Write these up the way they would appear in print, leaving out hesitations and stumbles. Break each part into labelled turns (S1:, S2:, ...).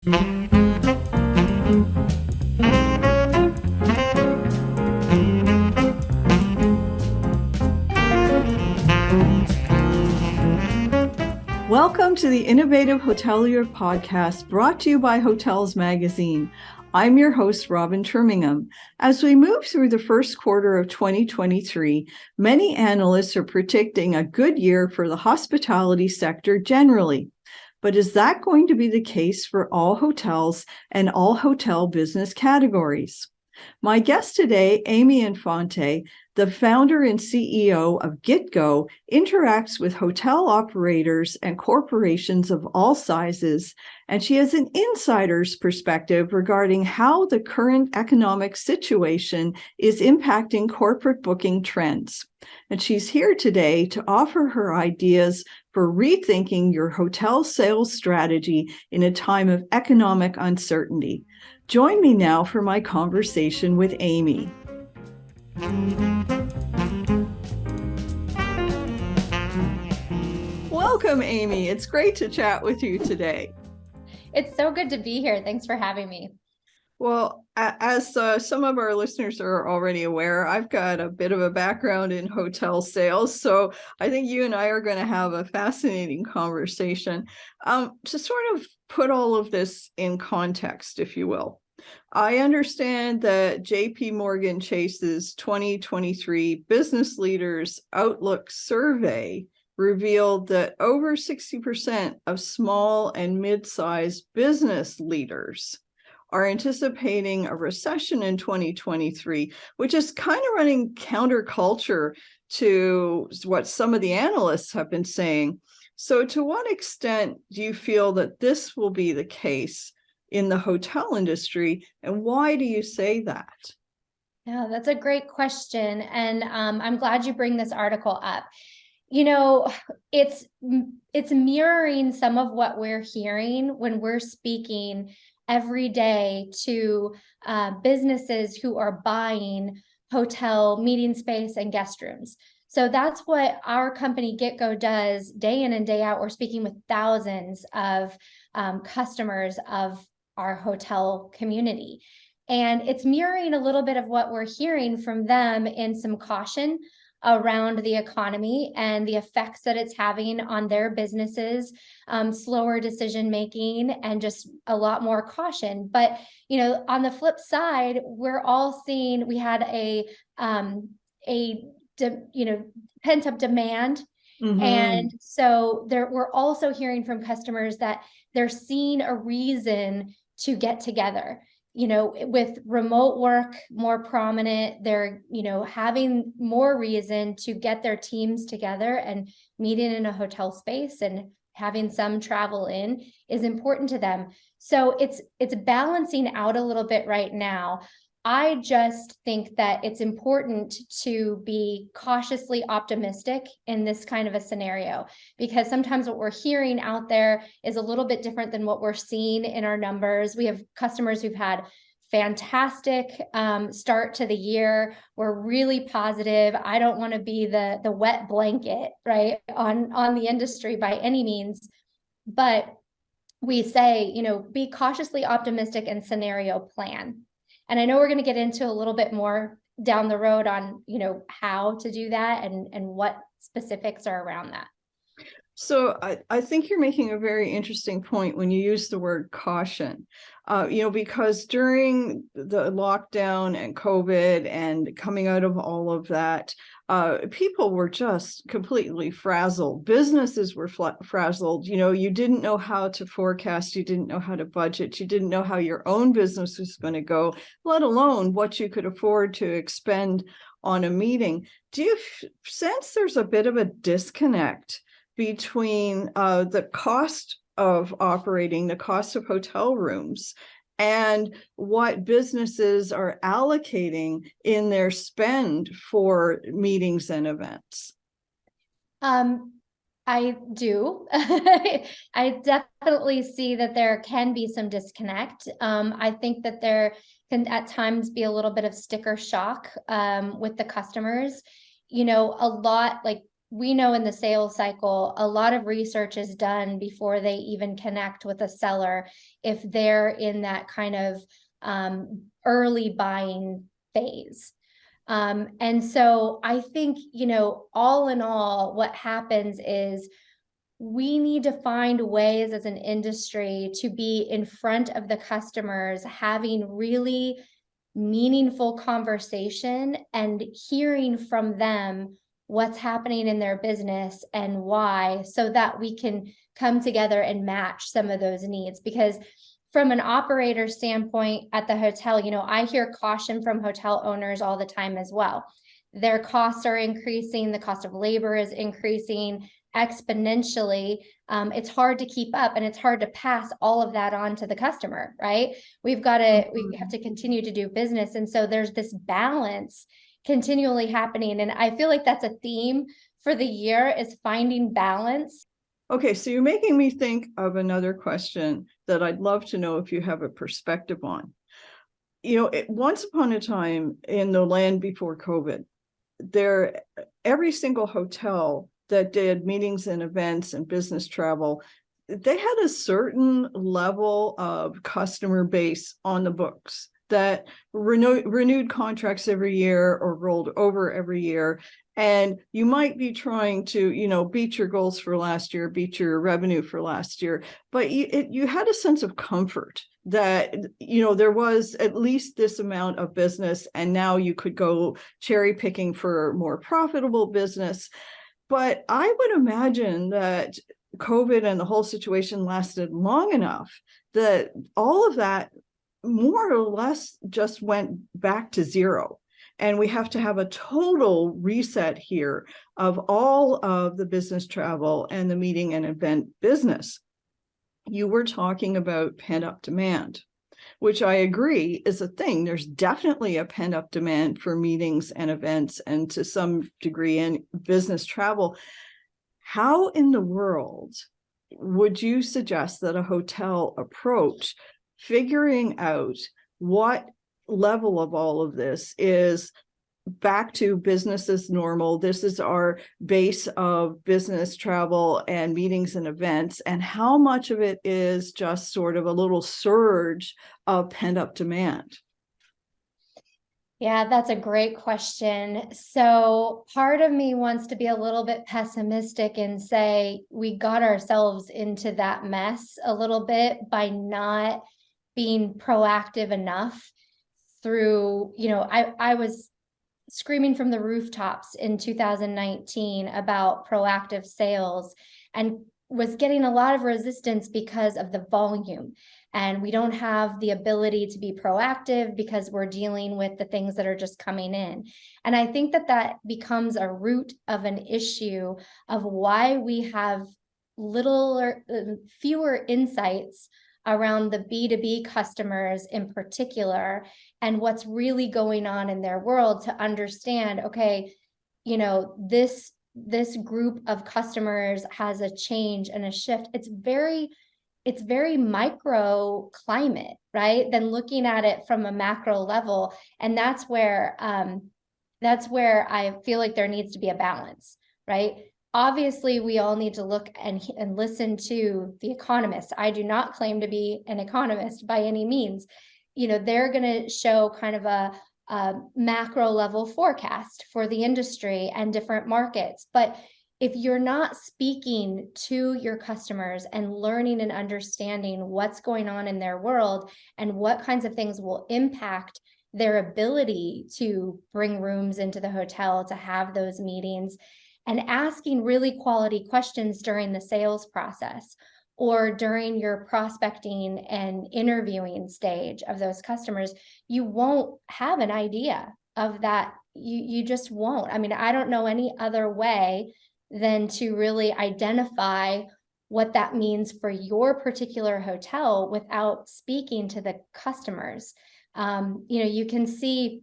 S1: Welcome to the Innovative Hotelier podcast, brought to you by Hotels Magazine. I'm your host, Robin Trimingham. As we move through the first quarter of 2023, many analysts are predicting a good year for the hospitality sector generally. But is that going to be the case for all hotels and all hotel business categories? My guest today, Amy Infante, the founder and CEO of GitGo, interacts with hotel operators and corporations of all sizes, and she has an insider's perspective regarding how the current economic situation is impacting corporate booking trends. And she's here today to offer her ideas for rethinking your hotel sales strategy in a time of economic uncertainty. Join me now for my conversation with Amy. Welcome, Amy. It's great to chat with you today.
S2: It's so good to be here. Thanks for having me.
S1: Well, as some of our listeners are already aware, I've got a bit of a background in hotel sales, so I think you and I are going to have a fascinating conversation. To sort of put all of this in context, if you will, I understand that JP Morgan Chase's 2023 Business Leaders Outlook survey revealed that over 60% of small and mid-sized business leaders are anticipating a recession in 2023, which is kind of running counterculture to what some of the analysts have been saying. So to what extent do you feel that this will be the case in the hotel industry, and why do you say that?
S2: Yeah, that's a great question. And I'm glad you bring this article up. You know, it's mirroring some of what we're hearing when we're speaking every day to businesses who are buying hotel meeting space and guest rooms. So that's what our company GitGo does day in and day out. We're speaking with thousands of customers of our hotel community. And it's mirroring a little bit of what we're hearing from them in some caution around the economy and the effects that it's having on their businesses, slower decision making, and just a lot more caution. But you know, on the flip side, we're all seeing we had a pent up demand. Mm-hmm. And so we're also hearing from customers that they're seeing a reason to get together. You know, with remote work more prominent, they're, having more reason to get their teams together, and meeting in a hotel space and having some travel in is important to them. So it's balancing out a little bit right now. I just think that it's important to be cautiously optimistic in this kind of a scenario, because sometimes what we're hearing out there is a little bit different than what we're seeing in our numbers. We have customers who've had fantastic start to the year. We're really positive. I don't want to be the wet blanket, right, on the industry by any means, but we say, be cautiously optimistic and scenario plan. And I know we're going to get into a little bit more down the road on, how to do that and what specifics are around that.
S1: So I think you're making a very interesting point when you use the word caution, because during the lockdown and COVID and coming out of all of that, people were just completely frazzled. Businesses were frazzled. You didn't know how to forecast. You didn't know how to budget. You didn't know how your own business was going to go, let alone what you could afford to expend on a meeting. Do you sense there's a bit of a disconnect between the cost of operating, the cost of hotel rooms, and what businesses are allocating in their spend for meetings and events?
S2: I do. I definitely see that there can be some disconnect. I think that there can at times be a little bit of sticker shock with the customers. A lot like we know in the sales cycle, a lot of research is done before they even connect with a seller if they're in that kind of early buying phase. And so I think, all in all, what happens is we need to find ways as an industry to be in front of the customers, having really meaningful conversation and hearing from them what's happening in their business and why, so that we can come together and match some of those needs. Because from an operator standpoint at the hotel, I hear caution from hotel owners all the time as well. Their costs are increasing, the cost of labor is increasing exponentially. It's hard to keep up, and it's hard to pass all of that on to the customer, right? We have to continue to do business. And so there's this balance continually happening. And I feel like that's a theme for the year, is finding balance.
S1: Okay, so you're making me think of another question that I'd love to know if you have a perspective on. Once upon a time in the land before COVID, every single hotel that did meetings and events and business travel, they had a certain level of customer base on the books that renewed contracts every year or rolled over every year. And you might be trying to, beat your goals for last year, beat your revenue for last year, but you had a sense of comfort that, there was at least this amount of business, and now you could go cherry picking for more profitable business. But I would imagine that COVID and the whole situation lasted long enough that all of that more or less just went back to zero. And we have to have a total reset here of all of the business travel and the meeting and event business. You were talking about pent-up demand, which I agree is a thing. There's definitely a pent-up demand for meetings and events, and to some degree in business travel. How in the world would you suggest that a hotel approach figuring out what level of all of this is back to business as normal? This is our base of business travel and meetings and events, and how much of it is just sort of a little surge of pent-up demand?
S2: Yeah, that's a great question. So part of me wants to be a little bit pessimistic and say we got ourselves into that mess a little bit by not being proactive enough through, I was screaming from the rooftops in 2019 about proactive sales, and was getting a lot of resistance because of the volume. And we don't have the ability to be proactive because we're dealing with the things that are just coming in. And I think that becomes a root of an issue of why we have fewer insights around the B2B customers in particular, and what's really going on in their world, to understand, okay, this group of customers has a change and a shift. It's very micro climate, right? Then looking at it from a macro level. And that's where I feel like there needs to be a balance, right? Obviously, we all need to look and listen to the economists. I do not claim to be an economist by any means. They're going to show kind of a macro level forecast for the industry and different markets. But if you're not speaking to your customers and learning and understanding what's going on in their world and what kinds of things will impact their ability to bring rooms into the hotel, to have those meetings, and asking really quality questions during the sales process or during your prospecting and interviewing stage of those customers, you won't have an idea of that. You just won't. I mean, I don't know any other way than to really identify what that means for your particular hotel without speaking to the customers. You can see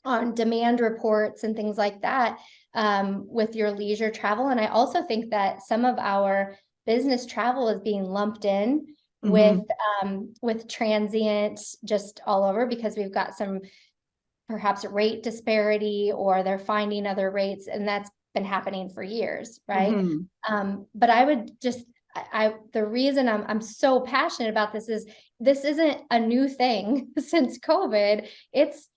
S2: on demand reports and things like that with your leisure travel. And I also think that some of our business travel is being lumped in with transient just all over, because we've got some perhaps rate disparity, or they're finding other rates. And that's been happening for years, right?
S1: Mm-hmm.
S2: But I would just, the reason I'm so passionate about this is this isn't a new thing since COVID. It's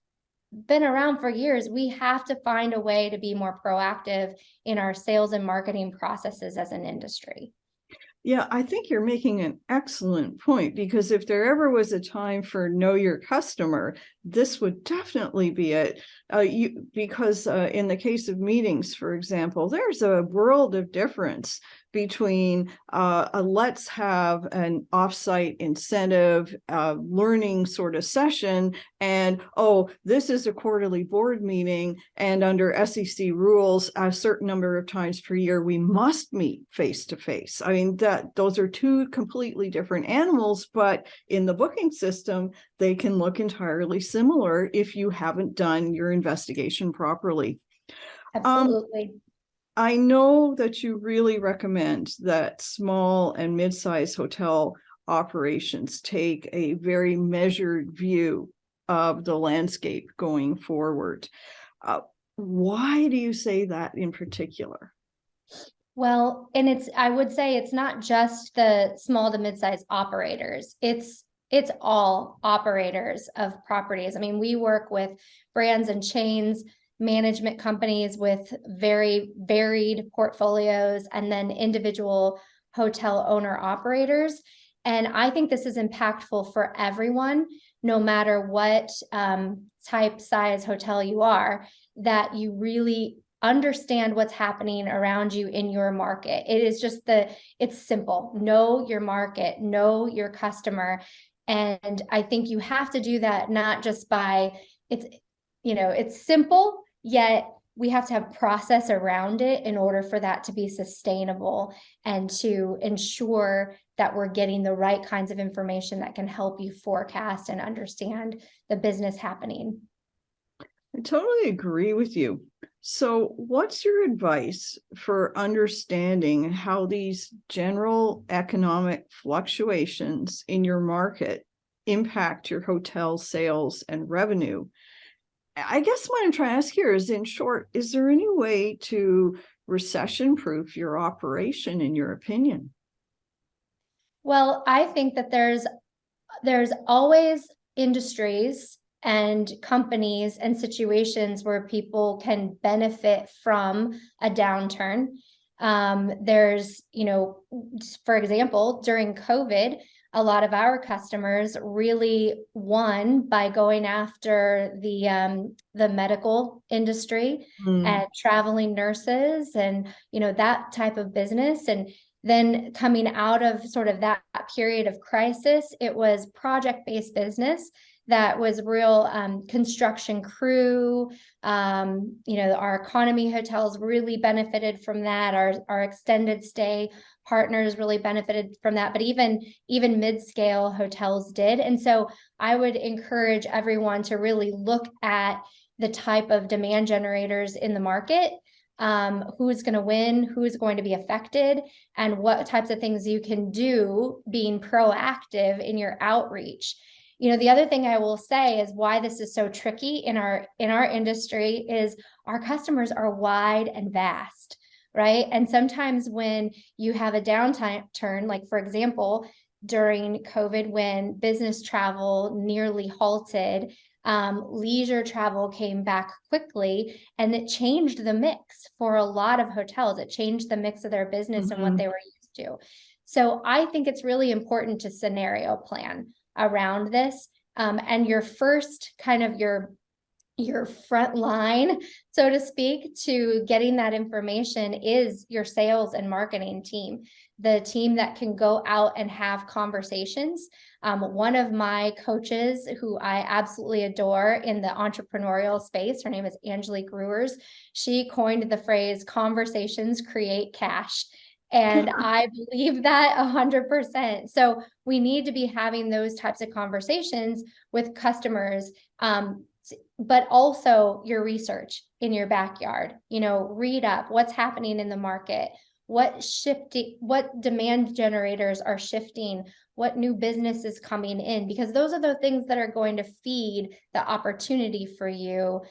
S2: been around for years. We have to find a way to be more proactive in our sales and marketing processes as an industry.
S1: Yeah, I think you're making an excellent point, because if there ever was a time for know your customer, this would definitely be it. Because in the case of meetings, for example, there's a world of difference between a let's have an offsite incentive learning sort of session and, oh, this is a quarterly board meeting, and under SEC rules, a certain number of times per year, we must meet face to face. I mean, those are two completely different animals, but in the booking system, they can look entirely similar if you haven't done your investigation properly.
S2: Absolutely.
S1: I know that you really recommend that small and mid-sized hotel operations take a very measured view of the landscape going forward. Why do you say that in particular?
S2: Well, and I would say it's not just the small to mid-sized operators. It's all operators of properties. I mean, we work with brands and chains, management companies with very varied portfolios, and then individual hotel owner operators. And I think this is impactful for everyone, no matter what type, size hotel you are, that you really understand what's happening around you in your market. It is just it's simple. Know your market, know your customer. And I think you have to do that not just by, it's simple, yet we have to have process around it in order for that to be sustainable and to ensure that we're getting the right kinds of information that can help you forecast and understand the business happening.
S1: I totally agree with you. So, what's your advice for understanding how these general economic fluctuations in your market impact your hotel sales and revenue? I guess what I'm trying to ask here is, in short, is there any way to recession-proof your operation, in your opinion?
S2: Well, I think that there's always industries and companies and situations where people can benefit from a downturn. There's, for example, during COVID, a lot of our customers really won by going after the medical industry and traveling nurses and, that type of business. And then coming out of sort of that period of crisis, it was project-based business that was real construction crew. Our economy hotels really benefited from that. Our extended stay partners really benefited from that, but even mid-scale hotels did. And so I would encourage everyone to really look at the type of demand generators in the market, who's going to win, who's going to be affected, and what types of things you can do being proactive in your outreach. The other thing I will say is why this is so tricky in our industry is our customers are wide and vast, right? And sometimes when you have a downturn, like for example, during COVID, when business travel nearly halted, leisure travel came back quickly, and it changed the mix for a lot of hotels. It changed the mix of their business and what they were used to. So I think it's really important to scenario plan around this. And your first kind of your front line, so to speak, to getting that information is your sales and marketing team, the team that can go out and have conversations. One of my coaches who I absolutely adore in the entrepreneurial space, her name is Angelique Ruers. She coined the phrase "conversations create cash." And I believe that 100%. So we need to be having those types of conversations with customers, but also your research in your backyard. Read up what's happening in the market, what demand generators are shifting, what new business is coming in, because those are the things that are going to feed the opportunity for you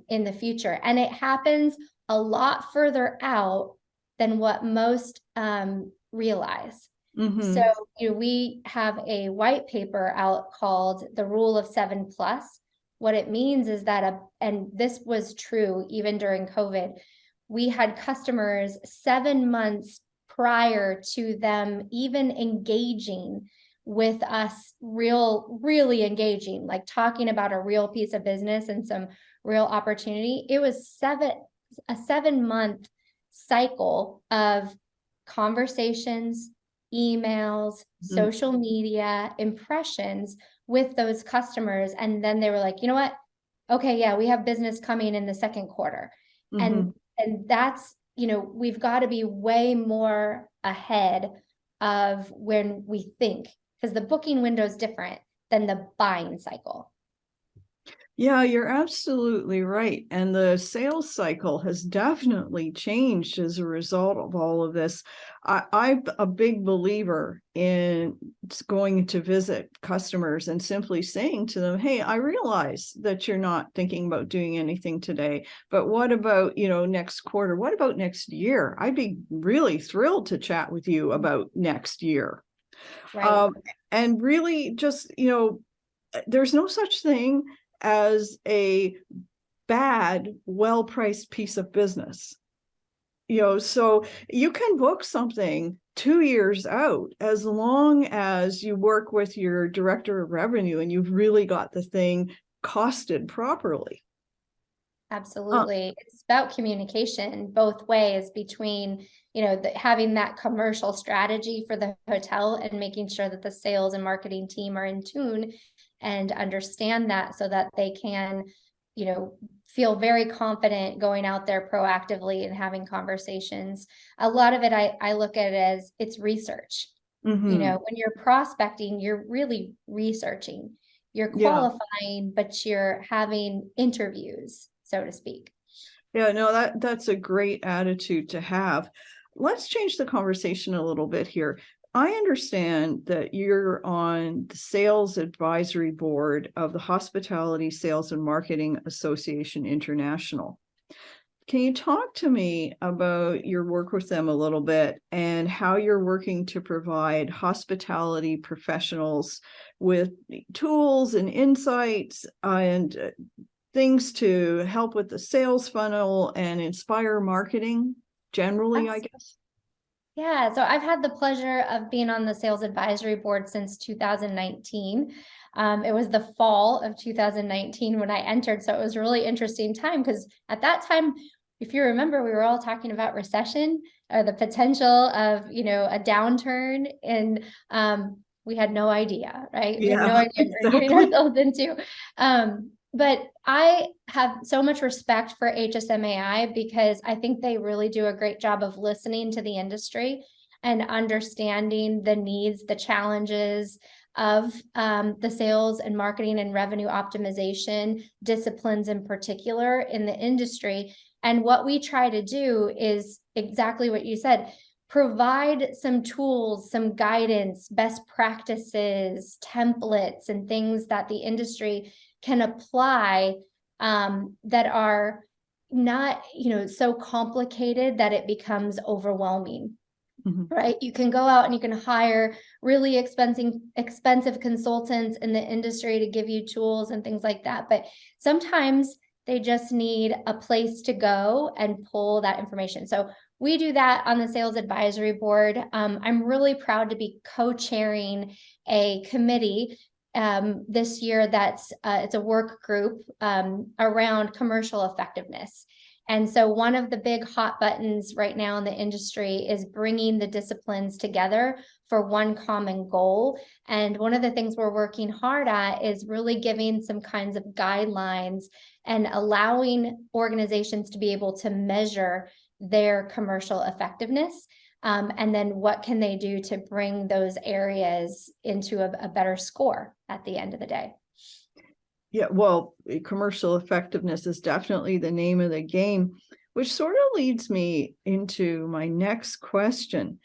S2: in the future. And it happens a lot further out than what most realize. So, we have a white paper out called the Rule of 7+. What it means is that, and this was true even during COVID, we had customers 7 months prior to them even engaging with us, really engaging, like talking about a real piece of business and some real opportunity. It was a 7-month cycle of conversations, emails, social media, impressions with those customers. And then they were like, you know what? Okay, yeah, we have business coming in the second quarter. And that's, we've got to be way more ahead of when we think, because the booking window is different than the buying cycle.
S1: Yeah, you're absolutely right. And the sales cycle has definitely changed as a result of all of this. I'm a big believer in going to visit customers and simply saying to them, hey, I realize that you're not thinking about doing anything today, but what about, next quarter? What about next year? I'd be really thrilled to chat with you about next year.
S2: Right.
S1: And really just, there's no such thing as a bad, well-priced piece of business. So you can book something 2 years out as long as you work with your director of revenue and you've really got the thing costed properly.
S2: Absolutely. It's about communication both ways between, having that commercial strategy for the hotel and making sure that the sales and marketing team are in tune and understand that so that they can, feel very confident going out there proactively and having conversations. A lot of it, I look at it as it's research. When you're prospecting, you're really researching. You're qualifying, but you're having interviews, so to speak.
S1: Yeah, no, that's a great attitude to have. Let's change the conversation a little bit here. I understand that you're on the sales advisory board of the Hospitality Sales and Marketing Association International. Can you talk to me about your work with them a little bit and how you're working to provide hospitality professionals with tools and insights and things to help with the sales funnel and inspire marketing generally, I guess?
S2: Yeah, so I've had the pleasure of being on the sales advisory board since 2019. It was the fall of 2019 when I entered, so it was a really interesting time because at that time, if you remember, we were all talking about recession or the potential of, a downturn, and we had no idea, right? We had no idea what we were getting ourselves into. But I have so much respect for HSMAI because I think they really do a great job of listening to the industry and understanding the needs, the challenges of the sales and marketing and revenue optimization disciplines in particular in the industry. And what we try to do is exactly what you said, provide some tools, some guidance, best practices, templates, and things that the industry can apply that are not, so complicated that it becomes overwhelming, right? You can go out and you can hire really expensive consultants in the industry to give you tools and things like that. But sometimes they just need a place to go and pull that information. So we do that on the sales advisory board. I'm really proud to be co-chairing a committee this year that's it's a work group around commercial effectiveness. And so one of the big hot buttons right now in the industry is bringing the disciplines together for one common goal. And one of the things we're working hard at is really giving some kinds of guidelines and allowing organizations to be able to measure their commercial effectiveness. And then what can they do to bring those areas into a better score at the end of the day?
S1: Yeah, well, commercial effectiveness is definitely the name of the game, which sort of leads me into my next question.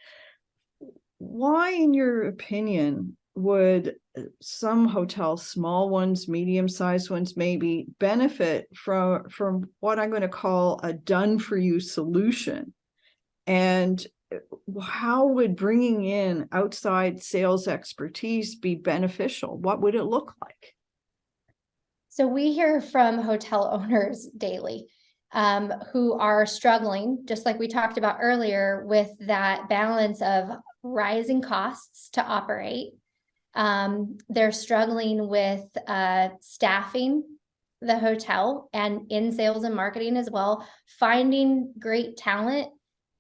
S1: Why, in your opinion, would some hotels, small ones, medium-sized ones, maybe benefit from what I'm going to call a done-for-you solution? And how would bringing in outside sales expertise be beneficial? What would it look like?
S2: So we hear from hotel owners daily who are struggling, just like we talked about earlier, with that balance of rising costs to operate. They're struggling with staffing the hotel and in sales and marketing as well, finding great talent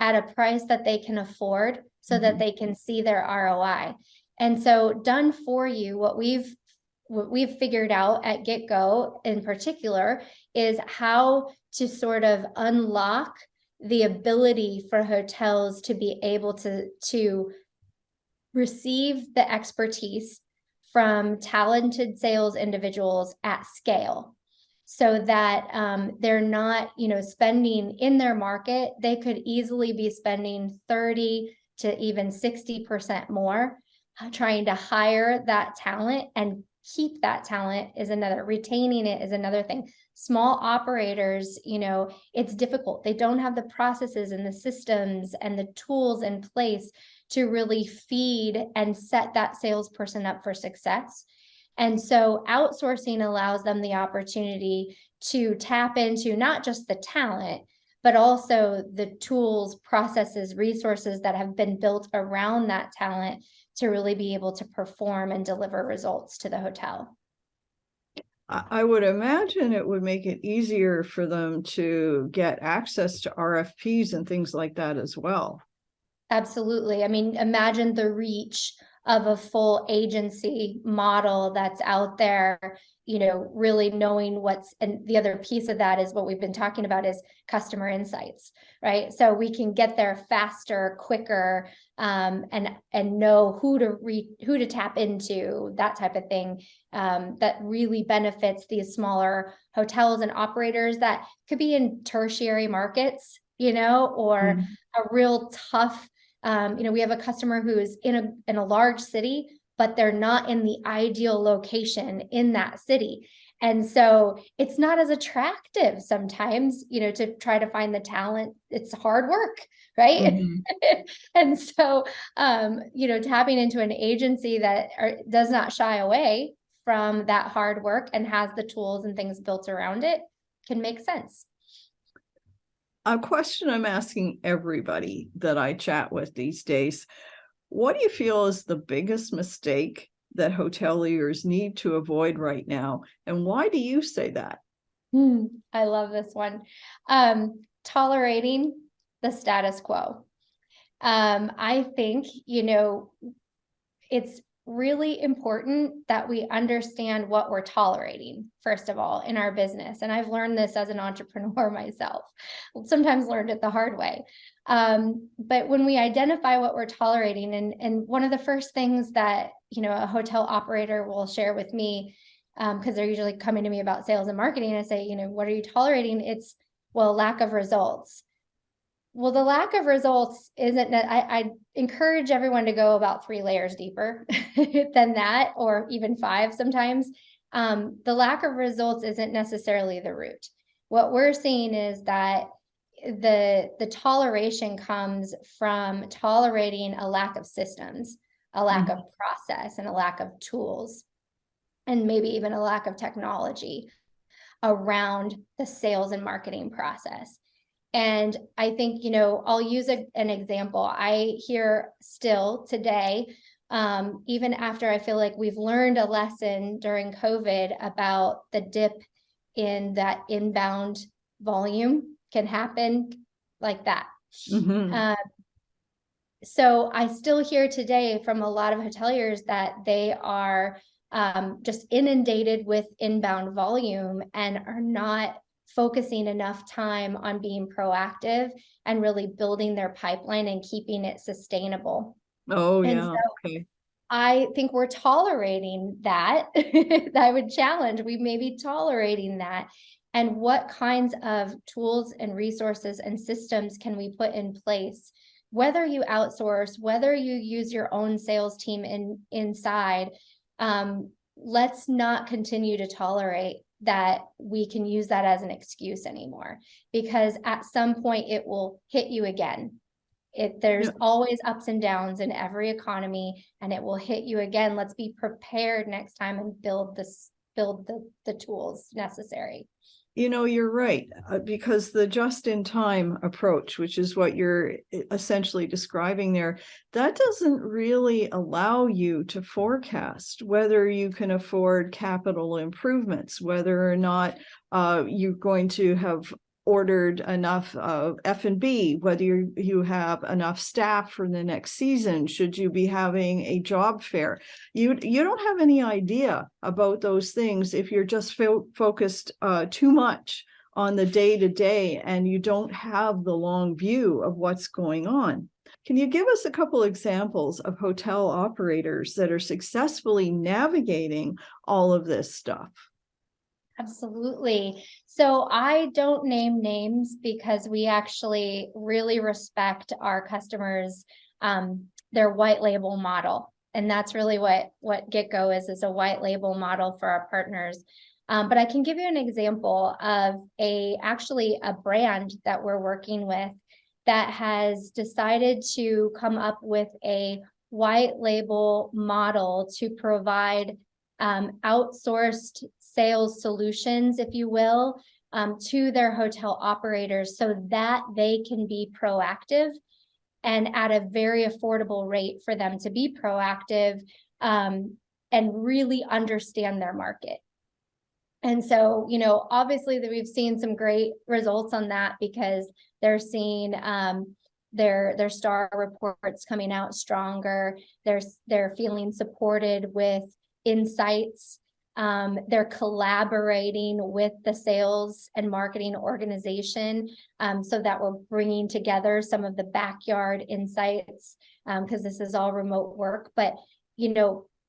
S2: at a price that they can afford so that they can see their ROI. And so done for you, what we've figured out at GitGo in particular is how to sort of unlock the ability for hotels to be able to receive the expertise from talented sales individuals at scale, so that they're not, spending in their market. They could easily be spending 30 to even 60% more trying to hire that talent, and keep that talent is another. Retaining it is another thing. Small operators, it's difficult. They don't have the processes and the systems and the tools in place to really feed and set that salesperson up for success. And so outsourcing allows them the opportunity to tap into not just the talent, but also the tools, processes, resources that have been built around that talent to really be able to perform and deliver results to the hotel.
S1: I would imagine it would make it easier for them to get access to RFPs and things like that as well.
S2: Absolutely. I mean, imagine the reach of a full agency model that's out there, really knowing and the other piece of that is what we've been talking about is customer insights, right? So we can get there faster, quicker, and know who to tap into, that type of thing, that really benefits these smaller hotels and operators that could be in tertiary markets, or a real tough. We have a customer who is in a large city, but they're not in the ideal location in that city. And so it's not as attractive sometimes, to try to find the talent. It's hard work, right? And so, tapping into an agency that does not shy away from that hard work and has the tools and things built around it can make sense.
S1: A question I'm asking everybody that I chat with these days: what do you feel is the biggest mistake that hoteliers need to avoid right now? And why do you say that?
S2: I love this one. Tolerating the status quo. I think, it's really important that we understand what we're tolerating, first of all, in our business. And I've learned this as an entrepreneur myself, sometimes learned it the hard way. But when we identify what we're tolerating, and one of the first things that, a hotel operator will share with me, because they're usually coming to me about sales and marketing, I say, what are you tolerating? It's, well, lack of results. Well, the lack of results isn't, I encourage everyone to go about 3 layers deeper than that, or even 5 sometimes. The lack of results isn't necessarily the root. What we're seeing is that the toleration comes from tolerating a lack of systems, a lack of process, and a lack of tools, and maybe even a lack of technology around the sales and marketing process. And I think, I'll use an example. I hear still today, even after I feel like we've learned a lesson during COVID about the dip in that inbound volume can happen like that. So I still hear today from a lot of hoteliers that they are just inundated with inbound volume and are not focusing enough time on being proactive and really building their pipeline and keeping it sustainable.
S1: Oh,
S2: and
S1: yeah.
S2: So
S1: okay.
S2: I think we're tolerating that. I would challenge, we may be tolerating that. And what kinds of tools and resources and systems can we put in place whether you outsource, whether you use your own sales team inside, let's not continue to tolerate that we can use that as an excuse anymore, because at some point it will hit you again. There's always ups and downs in every economy, and it will hit you again. Let's be prepared next time and build the tools necessary.
S1: You're right, because the just-in-time approach, which is what you're essentially describing there, that doesn't really allow you to forecast whether you can afford capital improvements, whether or not you're going to have ordered enough F&B, whether you have enough staff for the next season, should you be having a job fair. You don't have any idea about those things if you're just focused too much on the day-to-day and you don't have the long view of what's going on. Can you give us a couple examples of hotel operators that are successfully navigating all of this stuff?
S2: Absolutely. So I don't name names because we actually really respect our customers, their white label model. And that's really what GitGo is a white label model for our partners. But I can give you an example of actually a brand that we're working with that has decided to come up with a white label model to provide outsourced sales solutions, if you will, to their hotel operators so that they can be proactive and at a very affordable rate for them to be proactive and really understand their market. And so, obviously that we've seen some great results on that because they're seeing their star reports coming out stronger. They're feeling supported with insights. They're collaborating with the sales and marketing organization so that we're bringing together some of the backyard insights because this is all remote work. But,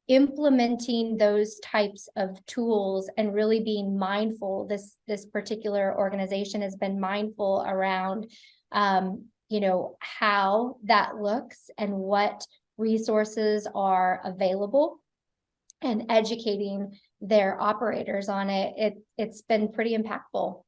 S2: implementing those types of tools and really being mindful, this particular organization has been mindful around, how that looks and what resources are available and educating their operators on it. It's been pretty impactful.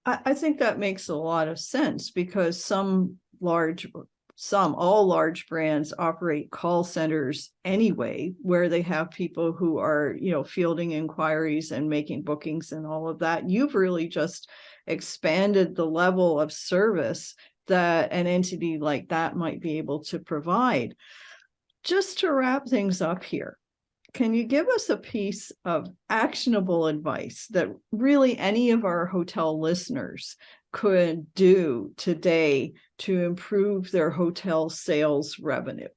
S1: I think that makes a lot of sense because all large brands operate call centers anyway, where they have people who are, fielding inquiries and making bookings and all of that. You've really just expanded the level of service that an entity like that might be able to provide. Just to wrap things up here, can you give us a piece of actionable advice that really any of our hotel listeners could do today to improve their hotel sales revenue?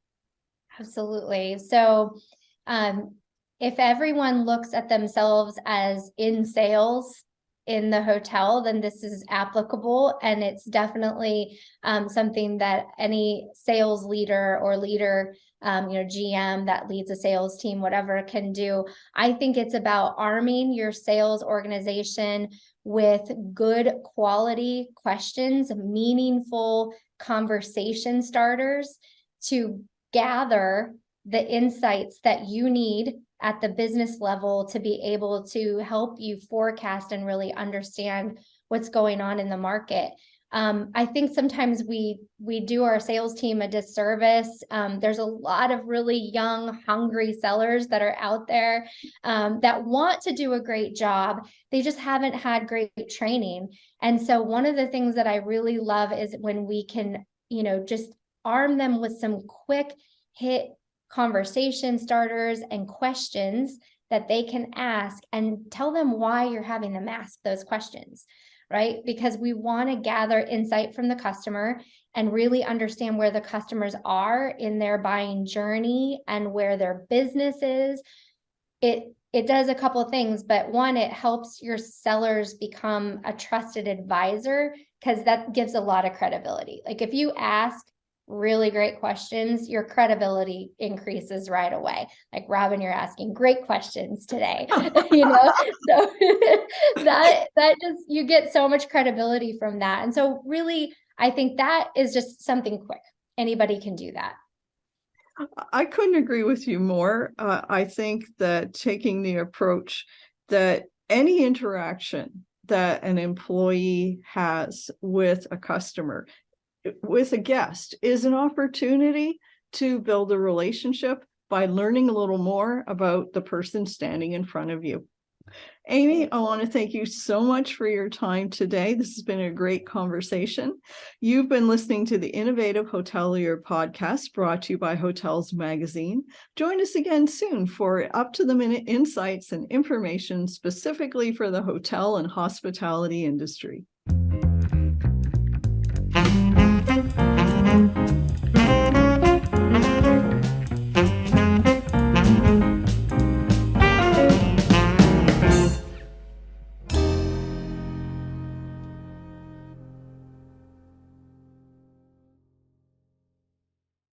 S2: Absolutely. So if everyone looks at themselves as in sales in the hotel, then this is applicable. And it's definitely something that any sales leader or leader, GM that leads a sales team, whatever, can do. I think it's about arming your sales organization with good quality questions, meaningful conversation starters to gather the insights that you need at the business level to be able to help you forecast and really understand what's going on in the market. I think sometimes we do our sales team a disservice. There's a lot of really young, hungry sellers that are out there that want to do a great job. They just haven't had great training. And so one of the things that I really love is when we can, just arm them with some quick hit conversation starters and questions that they can ask and tell them why you're having them ask those questions, right? Because we want to gather insight from the customer and really understand where the customers are in their buying journey and where their business is. It does a couple of things, but one, it helps your sellers become a trusted advisor because that gives a lot of credibility. Like if you ask really great questions, your credibility increases right away. Like, Robin, you're asking great questions today, so that just, you get so much credibility from that. And so really I think that is just something quick. Anybody can do that.
S1: I couldn't agree with you more. I think that taking the approach that any interaction that an employee has with a customer, with a guest, is an opportunity to build a relationship by learning a little more about the person standing in front of you. Amy, I want to thank you so much for your time today. This has been a great conversation. You've been listening to the Innovative Hotelier podcast brought to you by Hotels Magazine. Join us again soon for up-to-the-minute insights and information specifically for the hotel and hospitality industry.